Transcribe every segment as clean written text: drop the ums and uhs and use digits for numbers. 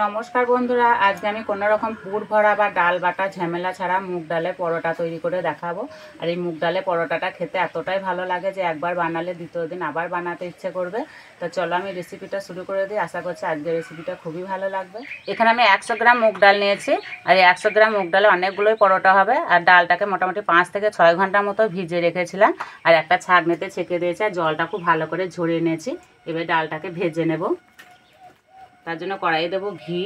নমস্কার বন্ধুরা, আজকে আমি কোনো রকম পুর ভরা বা ডাল বাটা ঝামেলা ছাড়া মুগ ডালের পরোটা তৈরি করে দেখাবো। আর এই মুগ ডালের পরোটাটা খেতে এতটাই ভালো লাগে যে একবার বানালে দ্বিতীয় দিন আবার বানাতে ইচ্ছে করবে। তো চলো আমি রেসিপিটা শুরু করে দিই। আশা করছি আজকের রেসিপিটা খুবই ভালো লাগবে। এখানে আমি 100 গ্রাম মুগ ডাল নিয়েছি। আর এই 100 গ্রাম মুগ ডালে অনেকগুলোই পরোটা হবে। আর ডালটাকে মোটামুটি 5 থেকে 6 ঘন্টার মতো ভিজিয়ে রেখেছিলাম। আর একটা ছাঁকনিতে ছেঁকে দিয়েছি আর জলটা খুব ভালো করে ঝরিয়ে নিয়েছি। এবার ডালটাকে ভেজে নেব। তার জন্য কড়াইয়ে দেবো ঘি।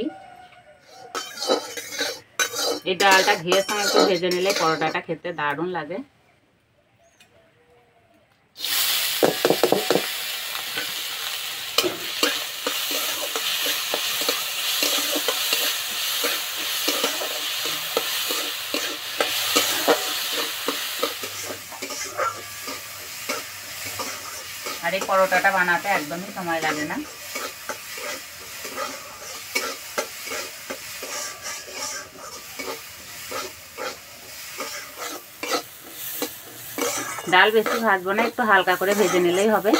এই ডালটা ঘিয়ের সঙ্গে একটু ভেজে নিলে পরোটাটা খেতে দারুণ লাগে। আর এই পরোটাটা বানাতে একদমই সময় লাগে না। ডাল বেশি ভাজবো না, একটু হালকা করে ভেজে নিলেই হবে।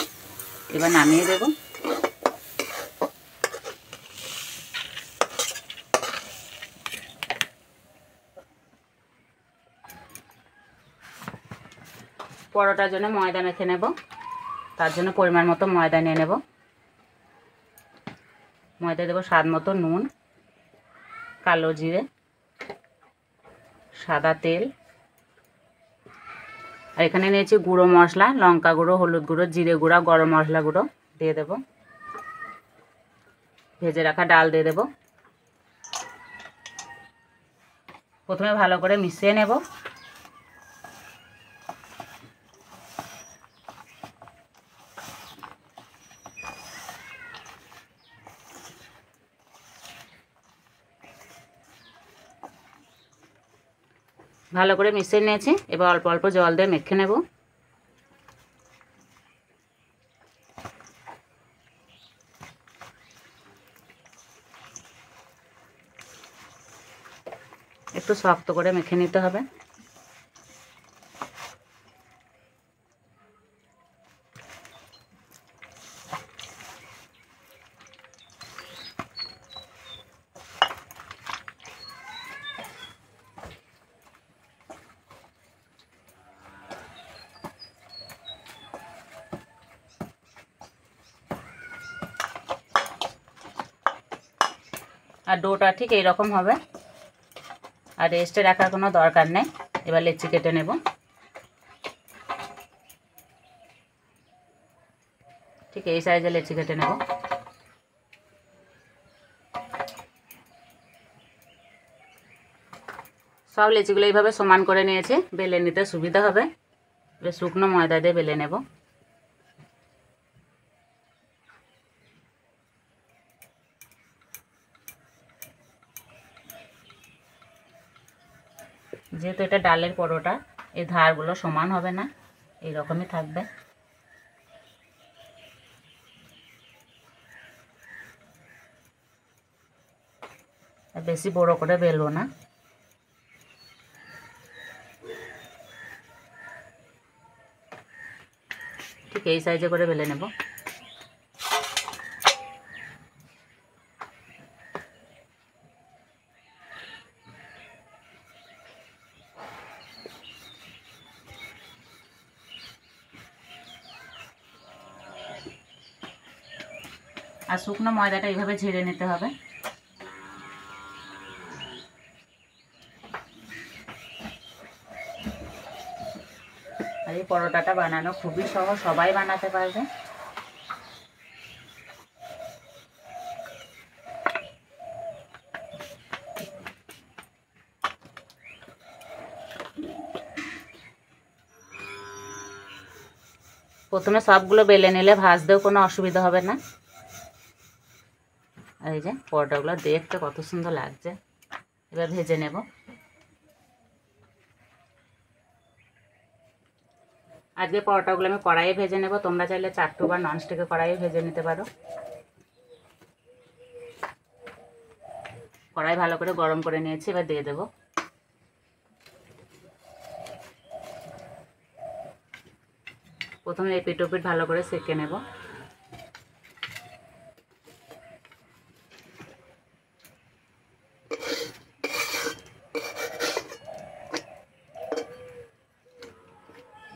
এবার নামিয়ে দেব। পরোটার জন্য ময়দা মেখে নেব। তার জন্য পরিমাণ মতো ময়দা নিয়ে নেব। ময়দা দেবো স্বাদ মতো নুন, কালো জিরে, সাদা তেল। আর এখানে নিয়েছি গুঁড়ো মশলা, লঙ্কা গুঁড়ো, হলুদ গুঁড়ো, জিরে গুঁড়া, গরম মশলা গুঁড়ো দিয়ে দেব। ভেজে রাখা ডাল দিয়ে দেব। প্রথমে ভালো করে মিশিয়ে নেব। ভালো করে মিশিয়ে নিয়েছি। এবার অল্প অল্প জল দিয়ে মেখে নেব। একটু শক্ত করে মেখে নিতে হবে। আর ডোটা ঠিক এইরকম হবে। আর রেস্টে রাখার কোনো দরকার নেই। এবার লেচি কেটে নেব। ঠিক এই সাইজে লেচি কেটে নেব। সব লেচিগুলো এইভাবে সমান করে নিয়েছি, বেলে নিতে সুবিধা হবে। এবার শুকনো ময়দা দিয়ে বেলে নেব। যেহেতু এটা ডালের পরোটা, এই ধারগুলো সমান হবে না, এইরকমই থাকবে। বেশি বড় করে বেলবো না। ঠিক এই সাইজে করে বেলে নেব। আর শুকনো ময়দাটা এইভাবে ঝেড়ে নিতে হবে। আর এই পরোটাটা বানানো খুবই সহজ, সবাই বানাতে পারবে। প্রথমে সবগুলো বেলে নিলে ভাজতেও কোনো অসুবিধা হবে না। আর এই যে পরোটাগুলো দেখতে কত সুন্দর লাগছে। এবার ভেজে নেব। আজকে পরোটাগুলো আমি কড়াইয়ে ভেজে নেব। তোমরা চাইলে চাটু বা ননস্টিকের কড়াইয়ে ভেজে নিতে পারো। কড়াই ভালো করে গরম করে নিয়েছি, এবার দিয়ে দেব। প্রথমে এপিট ওপিট ভালো করে সেঁকে নেব।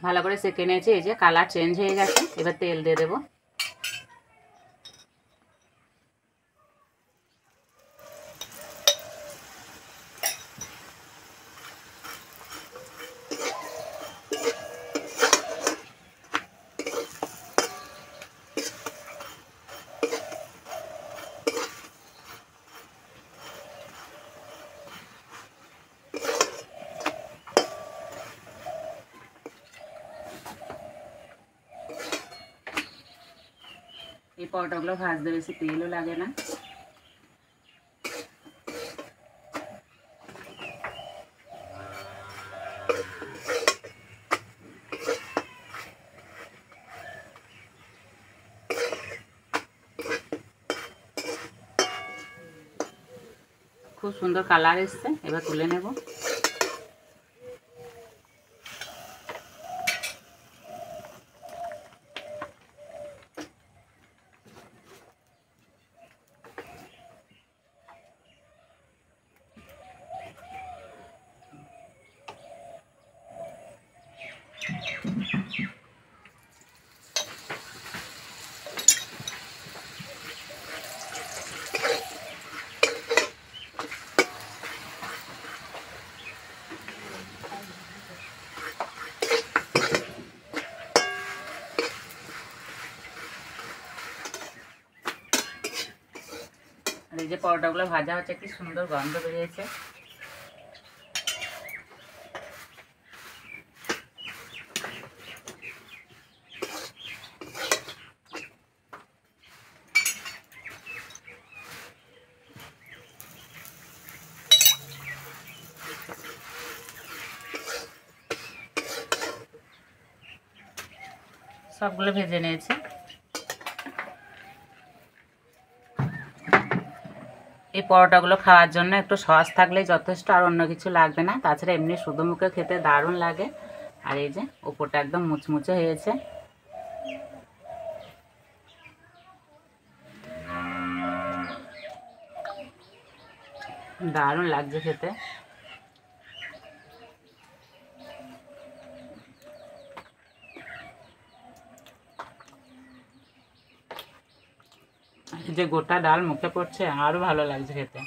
ভালো করে সেঁকে নিয়েছি, এই যে কালার চেঞ্জ হয়ে গেছে। এবার তেল দিয়ে দেবো। এই পরোটাগুলো ভাজতে বেশি তেলও লাগে না। খুব সুন্দর কালার এসছে, এবার তুলে নেব। আর এই যে পরোটাগুলো ভাজা হচ্ছে, কি সুন্দর গন্ধ বেরিয়েছে। সবগুলো ভেজে নিয়েছি। এই পরোটাগুলো খাওয়ার জন্য একটু সস থাকলেই যথেষ্ট, আর অন্য কিছু লাগবে না। তাছাড়া এমনি শুধু মুখে খেতে দারুণ লাগে। আর এই যে উপরটা একদম মুচমুচে হয়েছে, দারুণ লাগছে খেতে। যে গোটা ডাল মুখে পড়ছে, আরও ভালো লাগছে খেতে।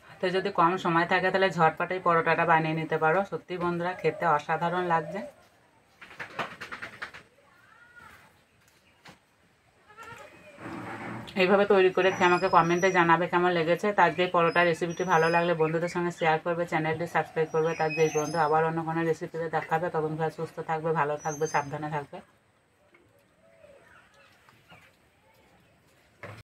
হাতে যদি কম সময় থাকে তাহলে ঝটপট এই পরোটাটা বানিয়ে নিতে পারো। সত্যি বন্ধুরা, খেতে অসাধারণ লাগছে। এইভাবে তৈরি করে খেয়ে আমাকে কমেন্টে জানাবে কেমন লেগেছে। তার যে পরোটা রেসিপিটি ভালো লাগলে বন্ধুদের সঙ্গে শেয়ার করবে, চ্যানেলটি সাবস্ক্রাইব করবে। তার যেই বন্ধু আবার অন্য কোনো রেসিপিতে দেখাবে। তখন সুস্থ থাকবে, ভালো থাকবে, সাবধানে থাকবে।